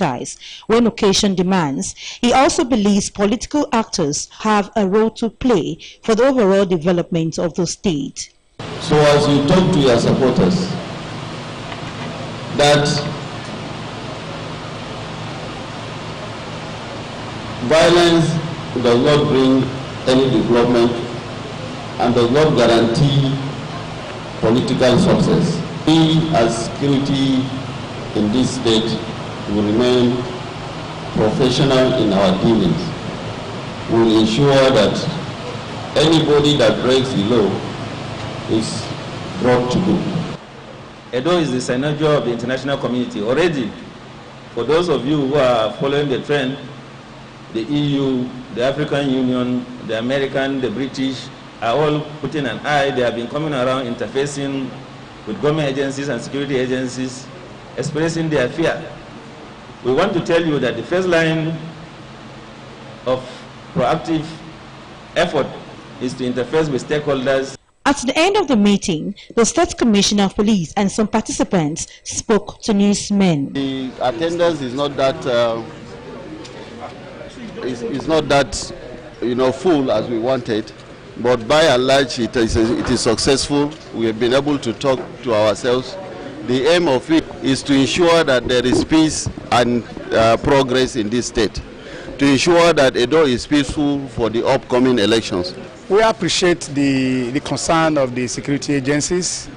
exercise when occasion demands. He also believes political actors have a role to play for the overall development of the state. So as you talk to your supporters, that violence does not bring any development and does not guarantee political success. We as security in this state will remain professional in our dealings. We will ensure that anybody that breaks the law is brought to book. Edo is the synergy of the international community. Already, for those of you who are following the trend, the EU, the African Union, the American, the British are all putting an eye. They have been coming around interfacing with government agencies and security agencies, expressing their fear. We want to tell you that the first line of proactive effort is to interface with stakeholders. At the end of the meeting, the State Commissioner of Police and some participants spoke to newsmen. The attendance is not that full as we wanted, but by and large it is successful. We have been able to talk to ourselves. The aim of it is to ensure that there is peace and progress in this state, to ensure that Edo is peaceful for the upcoming elections. We appreciate the concern of the security agencies.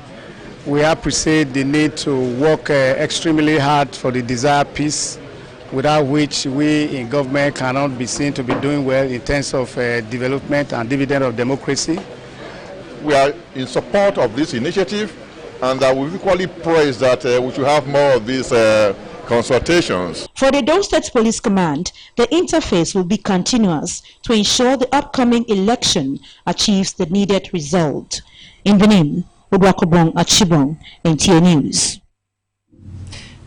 We appreciate the need to work extremely hard for the desired peace, without which we in government cannot be seen to be doing well in terms of development and dividend of democracy. We are in support of this initiative, and we equally praise that we should have more of these consultations. For the Edo State Police Command, the interface will be continuous to ensure the upcoming election achieves the needed result. In Benin, Udwakobong Achibong, NTA News.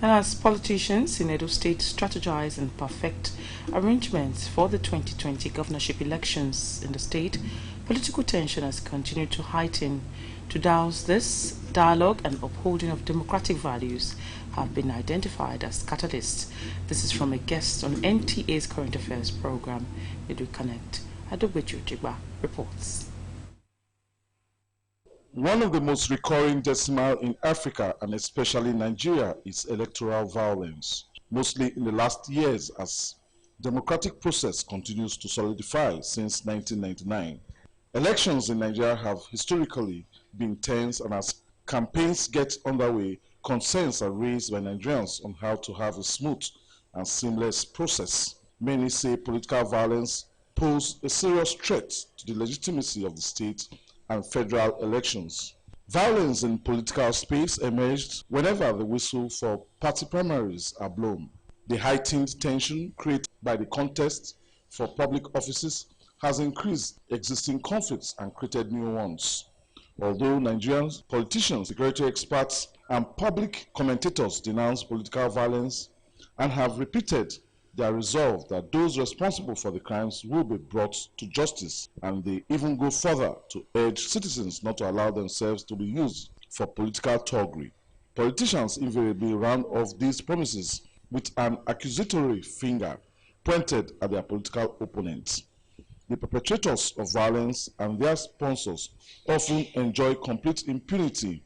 And as politicians in Edo State strategize and perfect arrangements for the 2020 governorship elections in the state, political tension has continued to heighten. To douse this, dialogue and upholding of democratic values have been identified as catalysts. This is from a guest on NTA's current affairs program, Edu Connect. Adogbeju Jigba reports. One of the most recurring decimal in Africa and especially Nigeria is electoral violence, mostly in the last years as democratic process continues to solidify since 1999. Elections in Nigeria have historically been tense, and as campaigns get underway, concerns are raised by Nigerians on how to have a smooth and seamless process. Many say political violence poses a serious threat to the legitimacy of the state and federal elections. Violence in political space emerged whenever the whistle for party primaries are blown. The heightened tension created by the contest for public offices has increased existing conflicts and created new ones. Although Nigerians, politicians, security experts, and public commentators denounce political violence and have repeated their resolve that those responsible for the crimes will be brought to justice, and they even go further to urge citizens not to allow themselves to be used for political thuggery. Politicians invariably round off these promises with an accusatory finger pointed at their political opponents. The perpetrators of violence and their sponsors often enjoy complete impunity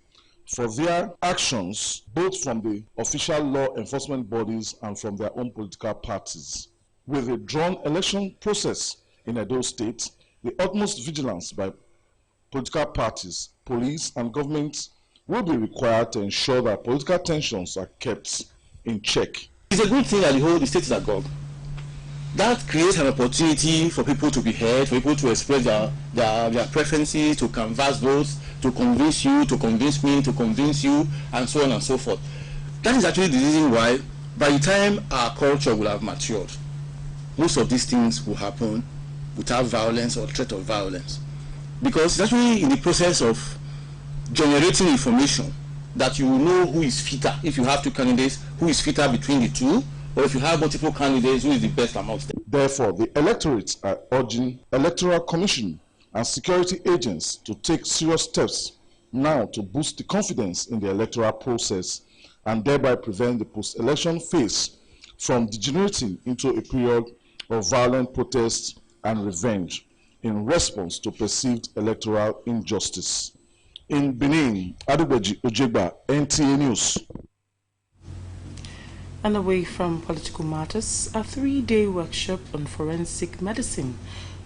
for their actions, both from the official law enforcement bodies and from their own political parties. With a drawn election process in Edo State, the utmost vigilance by political parties, police, and government will be required to ensure that political tensions are kept in check. It's a good thing that the state is agog. That creates an opportunity for people to be heard, for people to express their preferences, to canvass votes, to convince you, to convince me, to convince you, and so on and so forth. That is actually the reason why, by the time our culture will have matured, most of these things will happen without violence or threat of violence. Because it's actually in the process of generating information that you will know who is fitter. If you have two candidates, who is fitter between the two, or if you have multiple candidates, who is the best amongst them. Therefore, the electorates are urging Electoral Commission and security agents to take serious steps now to boost the confidence in the electoral process and thereby prevent the post-election phase from degenerating into a period of violent protest and revenge in response to perceived electoral injustice. In Benin, Adebeji Ojegba, NTA News. And away from political matters, a 3-day workshop on forensic medicine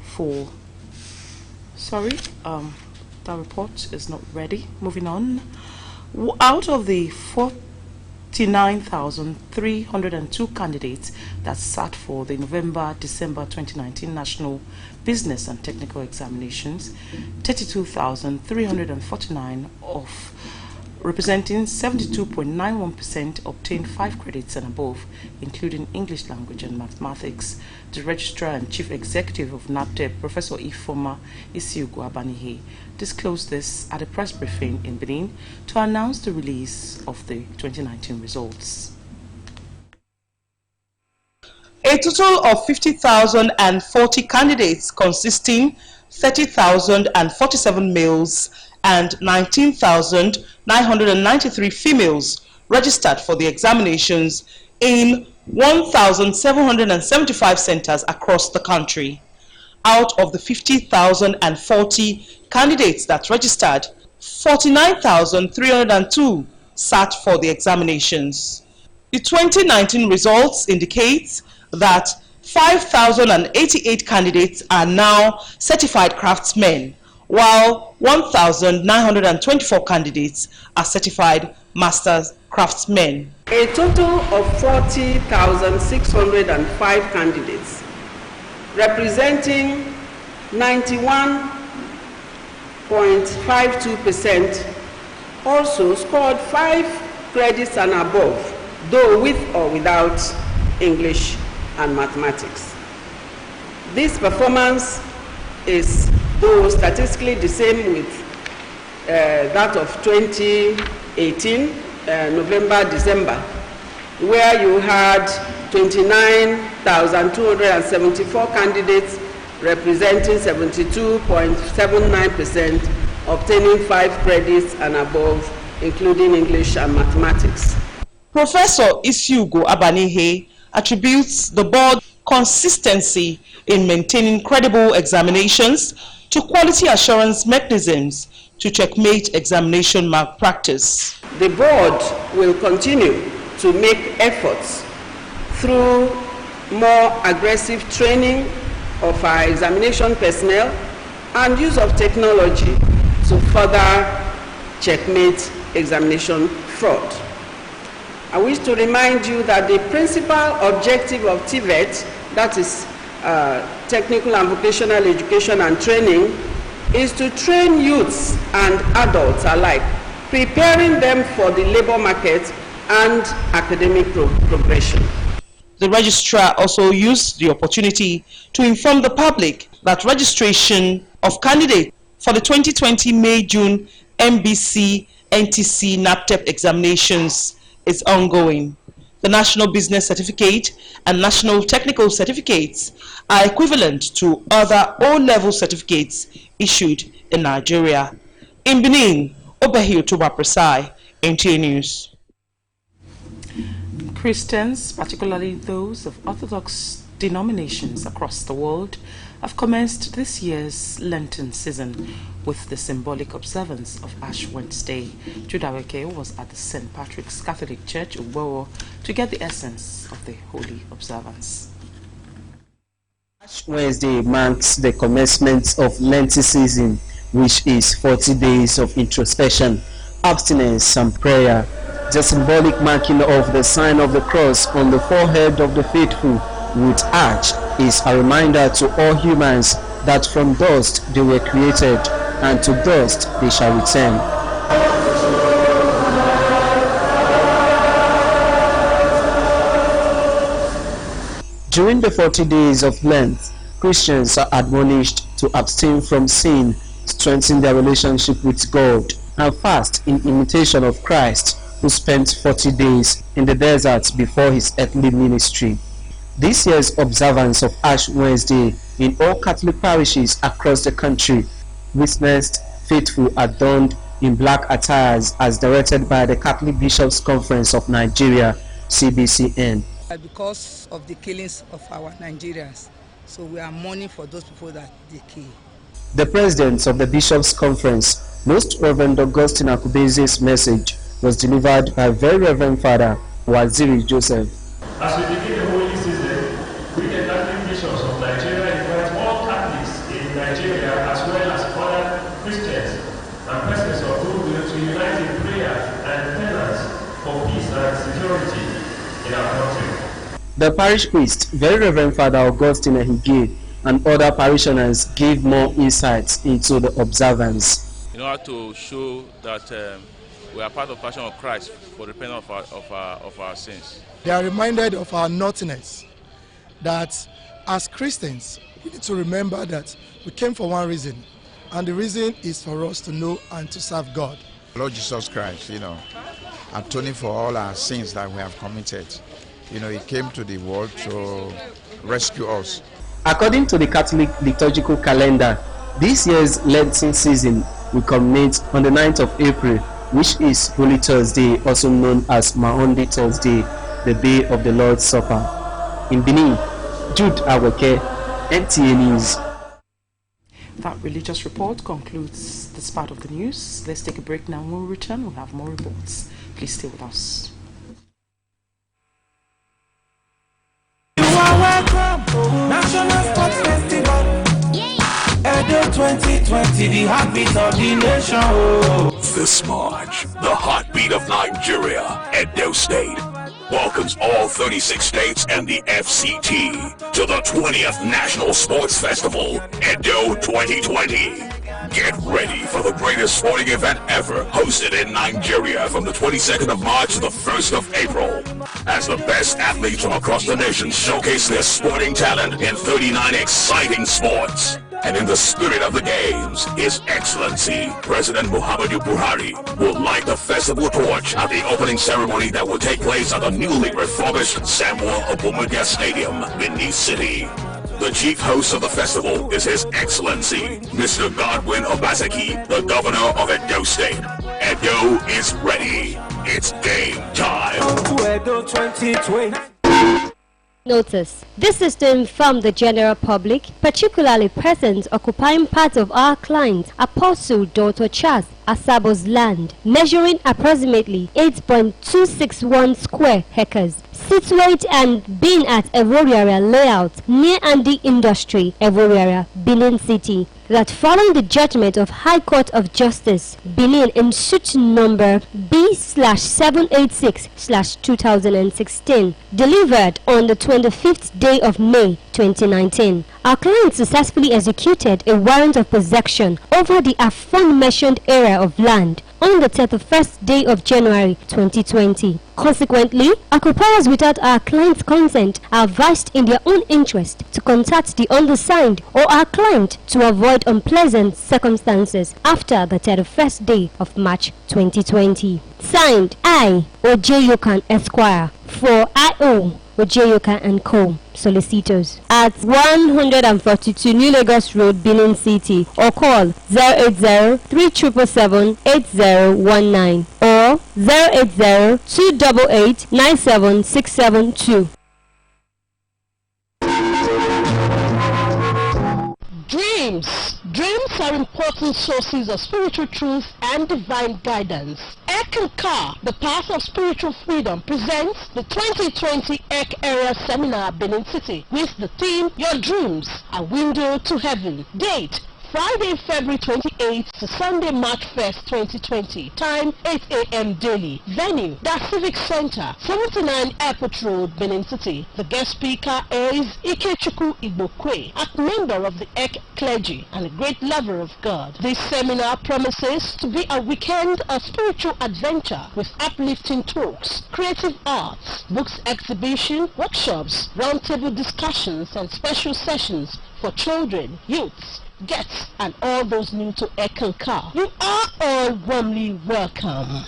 for... that report is not ready. Moving on. Out of the 49,302 candidates that sat for the November-December 2019 National Business and Technical Examinations, 32,349 of representing 72.91% obtained 5 credits and above, including English language and mathematics. The Registrar and Chief Executive of NAPTEP, Professor Ifoma Isiugu Abanihe, disclosed this at a press briefing in Benin to announce the release of the 2019 results. A total of 50,040 candidates consisting 30,047 males and 19,993 females registered for the examinations in 1,775 centers across the country. Out of the 50,040 candidates that registered, 49,302 sat for the examinations. The 2019 results indicate that 5,088 candidates are now certified craftsmen, while 1,924 candidates are certified master craftsmen. A total of 40,605 candidates, representing 91.52%, also scored 5 credits and above, though with or without English and mathematics. This performance is, though statistically the same with that of 2018, November, December, where you had 29,274 candidates representing 72.79%, obtaining 5 credits and above, including English and mathematics. Professor Isiugu Abanihe attributes the board's consistency in maintaining credible examinations to quality assurance mechanisms to checkmate examination malpractice. The board will continue to make efforts through more aggressive training of our examination personnel and use of technology to further checkmate examination fraud. I wish to remind you that the principal objective of TVET, that is Technical and Vocational Education and Training, is to train youths and adults alike, preparing them for the labor market and academic progression. The registrar also used the opportunity to inform the public that registration of candidates for the 2020 May-June MBC NTC NAPTEP examinations is ongoing. The National Business Certificate and National Technical Certificates are equivalent to other O-level certificates issued in Nigeria. In Benin, Obehi Otoba Presai, NTA News. Christians, particularly those of Orthodox denominations across the world, have commenced this year's Lenten season with the symbolic observance of Ash Wednesday. Judaweke was at the St. Patrick's Catholic Church, Ugbowo, to get the essence of the holy observance. Ash Wednesday marks the commencement of Lenten season, which is 40 days of introspection, abstinence and prayer. The symbolic marking of the sign of the cross on the forehead of the faithful with ash is a reminder to all humans that from dust they were created and to dust they shall return. During the 40 days of Lent, Christians are admonished to abstain from sin, strengthen their relationship with God, and fast in imitation of Christ, who spent 40 days in the desert before his earthly ministry. This year's observance of Ash Wednesday in all Catholic parishes across the country witnessed faithful adorned in black attires as directed by the Catholic Bishops' Conference of Nigeria, CBCN. because of the killings of our Nigerians. So we are mourning for those people that they kill. The president of the Bishops' Conference, Most Reverend Augustine Akubeze's message was delivered by Very Reverend Father Waziri Joseph. As we begin the holy season, we the Catholic bishops of Nigeria invite all Catholics in Nigeria as well as other Christians and persons of goodwill to unite in prayer and penance for peace and security in our country. The parish priest, Very Reverend Father Augustine Ehige, and other parishioners gave more insights into the observance. In order to show that we are part of the Passion of Christ for repentance of our sins. They are reminded of our naughtiness, that as Christians, we need to remember that we came for one reason, and the reason is for us to know and to serve God. Lord Jesus Christ, atoning for all our sins that we have committed. He came to the world to rescue us. According to the Catholic liturgical calendar, this year's Lenten season will culminate on the 9th of April, which is Holy Thursday, also known as Maundy Thursday, the day of the Lord's Supper. In Benin, Jude Aweke, NTA News. That religious report concludes this part of the news. Let's take a break now. When we return, we'll have more reports. Please stay with us. National Sports Festival, Edo 2020, the heartbeat of the nation. This March, the heartbeat of Nigeria, Edo State, welcomes all 36 states and the FCT to the 20th National Sports Festival, Edo 2020. Get ready for the greatest sporting event ever, hosted in Nigeria from the 22nd of March to the 1st of April. As the best athletes from across the nation showcase their sporting talent in 39 exciting sports. And in the spirit of the games, His Excellency, President Muhammadu Buhari, will light the festival torch at the opening ceremony that will take place at the newly refurbished Samuel Obomudia Stadium, Benin City. The chief host of the festival is His Excellency, Mr. Godwin Obaseki, the Governor of Edo State. Edo is ready. It's game time. Edo 2020. Notice, this is to inform the general public, particularly persons occupying part of our client, Apostle Dr. Charles Asabo's land, measuring approximately 8.261 square acres, situated and being at Evoriara layout near Andy Industry, Evoriara, Benin City, that following the judgment of High Court of Justice, Benin in suit number B/786/2016, delivered on the 25th day of May 2019, our client successfully executed a warrant of possession over the aforementioned area of land on the 31st day of January 2020. Consequently, occupiers without our client's consent are advised in their own interest to contact the undersigned or our client to avoid unpleasant circumstances after the 31st day of March 2020. Signed, I, Ojeyokan Esquire, for I.O. Ojeyokan and Co. Solicitors at 142 New Lagos Road, Benin City, or call 080-3777-8019 or 080-288-97672. Dreams are important sources of spiritual truth and divine guidance. Ek and Ka, the Path of Spiritual Freedom, presents the 2020 Ek Area Seminar, Benin City, with the theme, Your Dreams, A Window to Heaven. Date, Friday, February 28th to Sunday, March 1st, 2020. Time, 8 a.m. daily. Venue, The Civic Center, 79 Airport Road, Benin City. The guest speaker is Ikechukwu Igbokwe, a member of the Ek clergy and a great lover of God. This seminar promises to be a weekend of spiritual adventure with uplifting talks, creative arts, books exhibition, workshops, roundtable discussions, and special sessions for children, youths, guests, and all those new to Ekanka. You are all warmly welcome.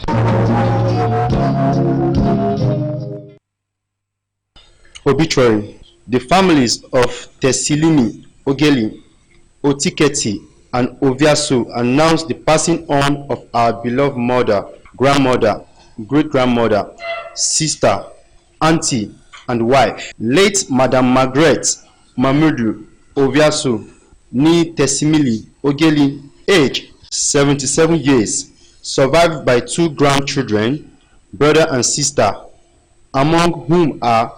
Obituary. The families of Tessilini, Ogeli, Otiketi, and Oviasu announced the passing on of our beloved mother, grandmother, great-grandmother, sister, auntie, and wife. Late Madam Margaret Mamudu Oviaso Ni Tesimili Ogeli, age 77 years, survived by 2 grandchildren, brother and sister, among whom are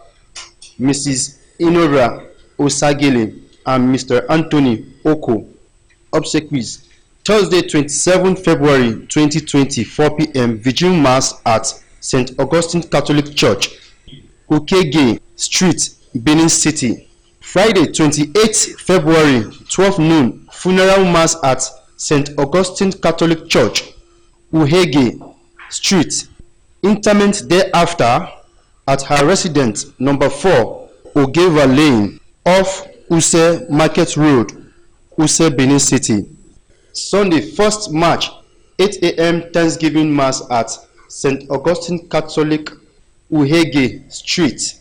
Mrs. Inora Osagele and Mr. Anthony Oko. Obsequies: Thursday, 27 February 2020, 4 p.m. Vigil Mass at St. Augustine Catholic Church, Okege Street, Benin City. Friday, 28 February, 12 noon, Funeral Mass at St. Augustine Catholic Church, Uhege Street. Interment thereafter at her residence, number 4, Ogeva Lane, off Use Market Road, Use, Benin City. Sunday, 1st March, 8 a.m. Thanksgiving Mass at St. Augustine Catholic, Uhege Street.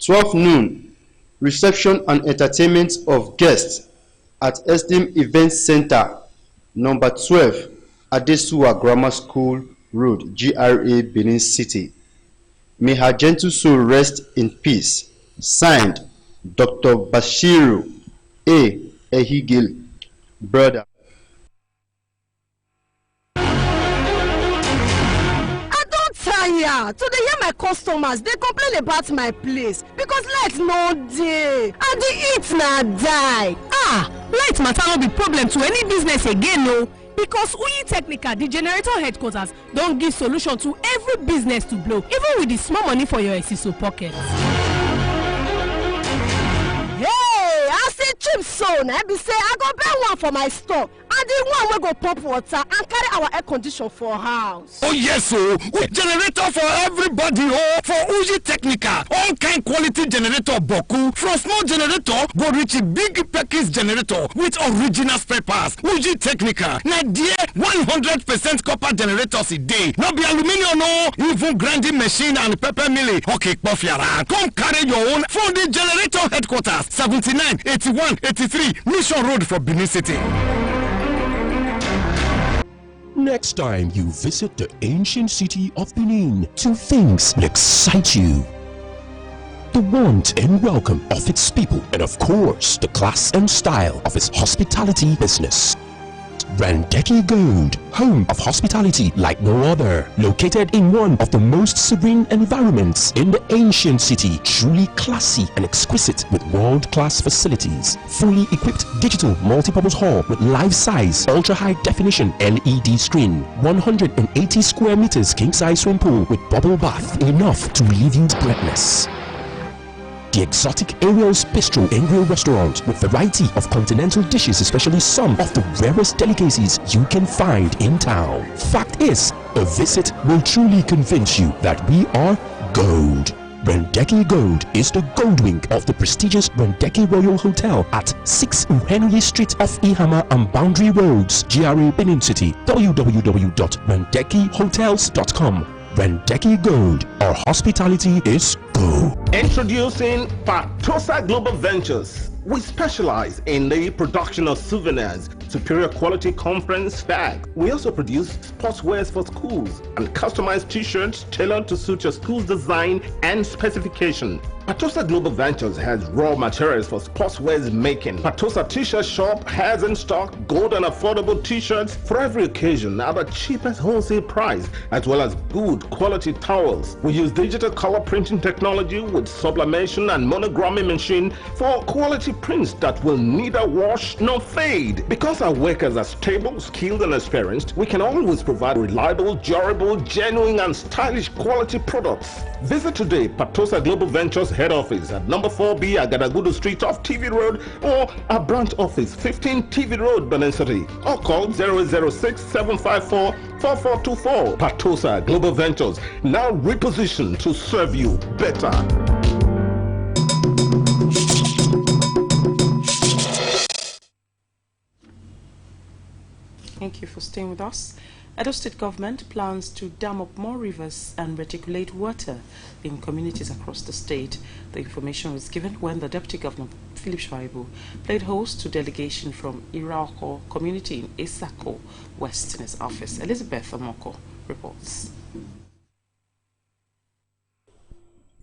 12 noon, reception and entertainment of guests at Esteem Event Center, number 12, Adesuwa Grammar School Road, GRA, Benin City. May her gentle soul rest in peace. Signed, Dr. Bashiru A. Ehigil, brother. Tire to dey hear my customers dey complain about my place because light no dey and the heat na die. Light matter no be problem to any business again o, because Uyi Technical, the generator headquarters, don give solution to every business to blow, even with the small money for your Esiso pocket. Hey, I see cheap so na be say I go buy one for my store and the one wey go pump water and carry our air condition for house. Oh yes, so generator for everybody. Oh, for Uji Technical, all kind quality generator boku, from small generator go reach big package generator with original spare parts. Uji Technical, na dear 100% copper generators a day. No be aluminium, no, even grinding machine and pepper milling. Okay, Kofiara, come carry your own for the generator headquarters, 79, 81, 83 Mission Road for Benin City. Next time you visit the ancient city of Benin, 2 things will excite you: the warmth and welcome of its people, and of course, the class and style of its hospitality business. Randeki Gold, home of hospitality like no other, located in one of the most serene environments in the ancient city, truly classy and exquisite with world-class facilities. Fully equipped digital multipurpose hall with life-size, ultra-high definition LED screen, 180 square meters king-size swimming pool with bubble bath, enough to leave you breathless. The exotic Ariel's Bistro and Grill restaurant with variety of continental dishes, especially some of the rarest delicacies you can find in town. Fact is, a visit will truly convince you that we are gold. Randeki Gold is the gold wing of the prestigious Randeki Royal Hotel at 6 Uhenyi Street off Ihama and Boundary Roads, GRA, Benin City. www.randekihotels.com. Randeki Gold, our hospitality is go. Introducing Patosa Global Ventures. We specialize in the production of souvenirs, superior quality conference flag. We also produce sportswear for schools and customized t-shirts tailored to suit your school's design and specification. Patosa Global Ventures has raw materials for sportswear's making. Patosa T-shirt shop has in stock good and affordable t-shirts for every occasion at the cheapest wholesale price, as well as good quality towels. We use digital color printing technology with sublimation and monogramming machine for quality prints that will neither wash nor fade. Because our workers are stable, skilled and experienced, we can always provide reliable, durable, genuine and stylish quality products. Visit today Patosa Global Ventures head office at number 4B Agadagudu Street off TV Road, or our branch office 15 TV Road, Benin City, or call 006-754-4424. Patosa Global Ventures, now repositioned to serve you better. Thank you for staying with us. Edo State government plans to dam up more rivers and reticulate water in communities across the state. The information was given when the Deputy Governor, Philip Shaibu, played host to delegation from Irako community in Isako West in his office. Elizabeth Amoko reports.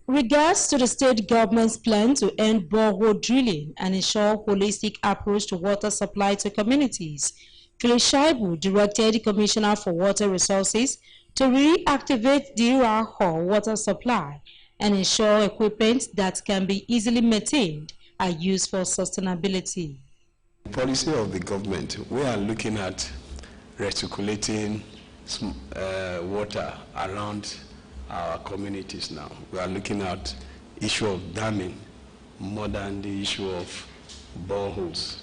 regards to the state government's plan to end borehole drilling and ensure holistic approach to water supply to communities, Phyllis Shaibu directed the Commissioner for Water Resources to reactivate the Iraho water supply and ensure equipment that can be easily maintained are used for sustainability. The policy of the government, we are looking at recirculating water around our communities now. We are looking at issue of damming more than the issue of boreholes,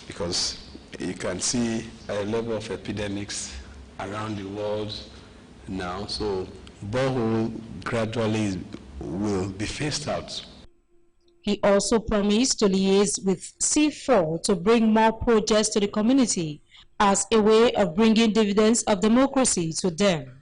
because you can see a level of epidemics around the world now, so borehole gradually will be phased out. He also promised to liaise with C4 to bring more projects to the community as a way of bringing dividends of democracy to them.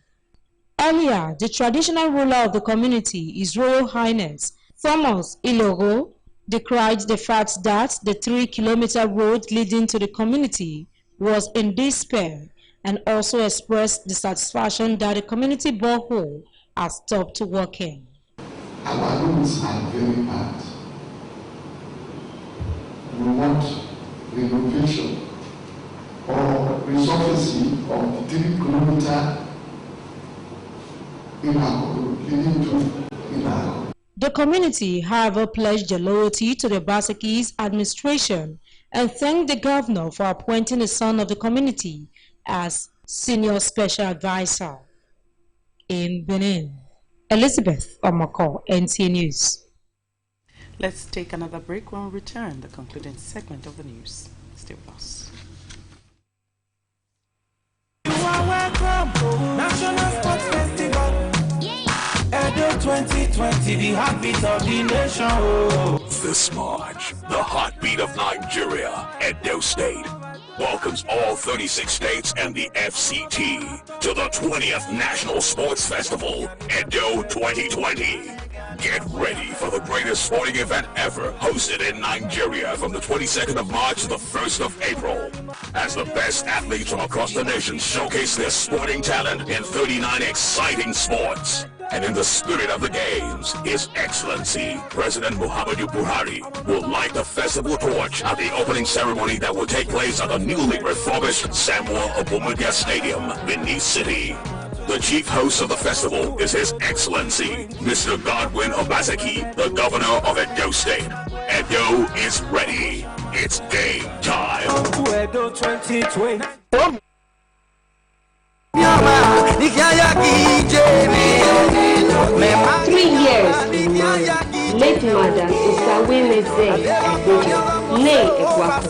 Earlier, the traditional ruler of the community, His Royal Highness Thomas Ilogo, decried the fact that the 3-kilometer road leading to the community was in despair and also expressed dissatisfaction that the community borehole has stopped working. Our roads are very bad. We want renovation or resurfacing of the 3-kilometer leading to Ilago. The community, however, pledged their loyalty to the Basaki's administration and thanked the governor for appointing the son of the community as senior special advisor. In Benin, Elizabeth Omako, NTA News. Let's take another break. When we return, the concluding segment of the news. Stay with us. You are welcome, National Sports Festival. Edo 2020, the heartbeat of the nation. This March, the heartbeat of Nigeria, Edo State, welcomes all 36 states and the FCT to the 20th National Sports Festival, Edo 2020. Get ready for the greatest sporting event ever, hosted in Nigeria from the 22nd of March to the 1st of April. As the best athletes from across the nation showcase their sporting talent in 39 exciting sports. And in the spirit of the games, His Excellency, President Muhammadu Buhari, will light the festival torch at the opening ceremony that will take place at the newly refurbished Samuel Obomudia Stadium, Benin City. The chief host of the festival is His Excellency, Mr. Godwin Obaseki, the Governor of Edo State. Edo is ready. It's game time. Edo 2020. 3 years in marriage. Late Madam Usawemeze Agbojo, nay Ekwaku.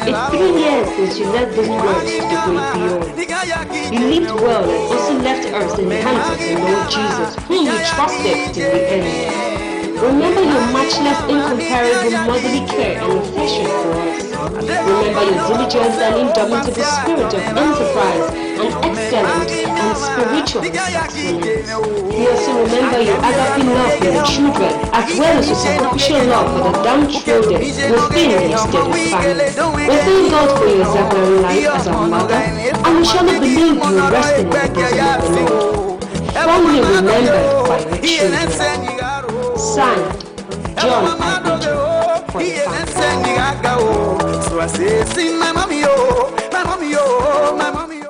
It's 3 years since you left this world to the great beyond. You lived well and also left us in the hands of the Lord Jesus, whom you trusted till the end. Remember your matchless, incomparable motherly care and affection for us. Remember your diligence and indomitable spirit of enterprise and excellence and spiritual excellence. We also remember your agape love for the children, as well as your sacrificial love for the downtrodden within the extended family. We thank God for your exemplary life as our mother, and we surely believe you will rest in the bosom of the Lord. Fondly remembered by your children. Signed, John Agbojo, for the family. So I say, sing my mommy, oh, my mommy, oh, my mommy, oh.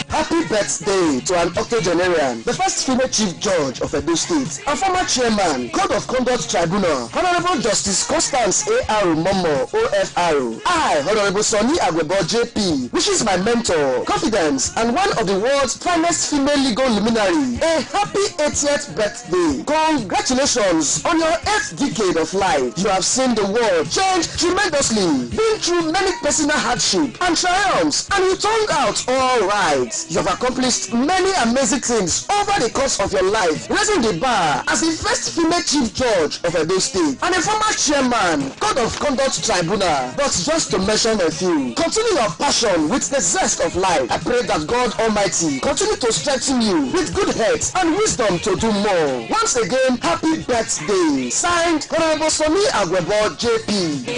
Happy birthday to an octogenarian, the first female chief judge of Edo State, and former chairman, Code of Conduct Tribunal, Honorable Justice Constance A.R. Momo, OFR. I, Honorable Sonny Agwebo, JP, wishes my mentor, confidence, and one of the world's finest female legal luminary a happy 80th birthday. Congratulations on your 8th decade of life. You have seen the world change tremendously, been through many personal hardship and triumphs, and you turned out all right. You have accomplished many amazing things over the course of your life, raising the bar as the first female chief judge of Edo State and a former chairman, Code of Conduct Tribunal. But just to mention a few, continue your passion with the zest of life. I pray that God Almighty continue to strengthen you with good health and wisdom to do more. Once again, happy birthday. Signed, Honorable Sonny Agwebo, JP.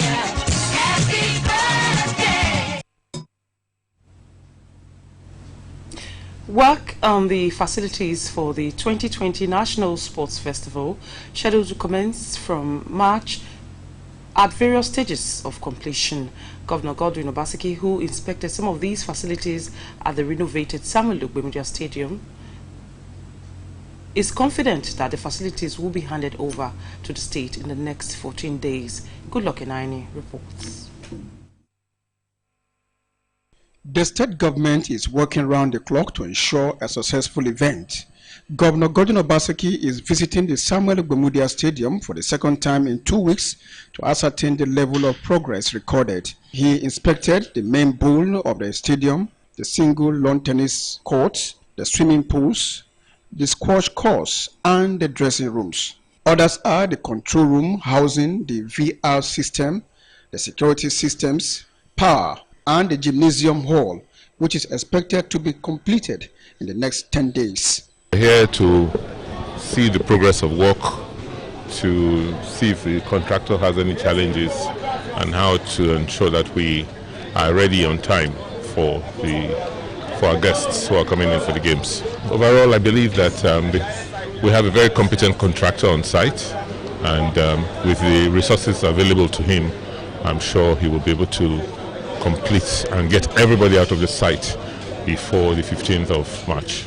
Work on the facilities for the 2020 National Sports Festival, scheduled to commence from March, at various stages of completion. Governor Godwin Obaseki, who inspected some of these facilities at the renovated Samuel Ogbemudia Stadium, is confident that the facilities will be handed over to the state in the next 14 days. Goodluck Enaini reports. The state government is working round the clock to ensure a successful event. Governor Godwin Obaseki is visiting the Samuel Ogbemudia Stadium for the second time in 2 weeks to ascertain the level of progress recorded. He inspected the main bowl of the stadium, the single lawn tennis courts, the swimming pools, the squash courts, and the dressing rooms. Others are the control room housing the VR system, the security systems, power, and the gymnasium hall, which is expected to be completed in the next 10 days. Here to see the progress of work, to see if the contractor has any challenges, and how to ensure that we are ready on time for our guests who are coming in for the games. Overall, I believe that we have a very competent contractor on site, and with the resources available to him, I'm sure he will be able to complete and get everybody out of the site before the 15th of March.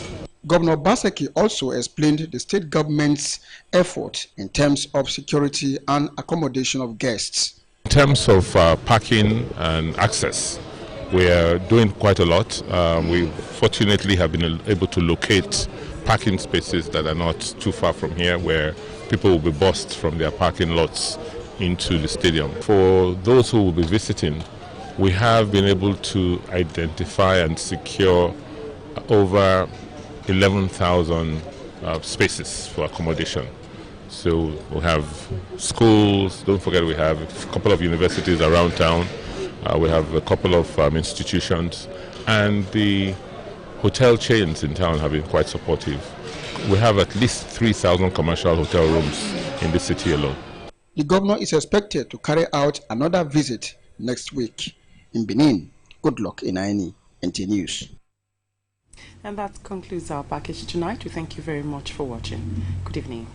Governor Obaseki also explained the state government's effort in terms of security and accommodation of guests. In terms of parking and access, we are doing quite a lot. We fortunately have been able to locate parking spaces that are not too far from here, where people will be bused from their parking lots into the stadium. For those who will be visiting, we have been able to identify and secure over 11,000 spaces for accommodation. So we have schools, don't forget we have a couple of universities around town, we have a couple of institutions, and the hotel chains in town have been quite supportive. We have at least 3,000 commercial hotel rooms in the city alone. The governor is expected to carry out another visit next week in Benin. Goodluck Enaini, NT News. And that concludes our package tonight. We thank you very much for watching. Good evening.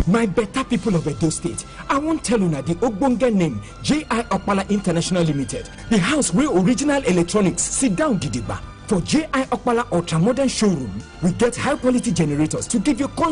My better people of Edo State, I won't tell you the ogbonge name J.I. Okpala International Limited, the house where original electronics sit down gidigba. For J.I. Okpala Ultra Modern Showroom, we get high quality generators to give you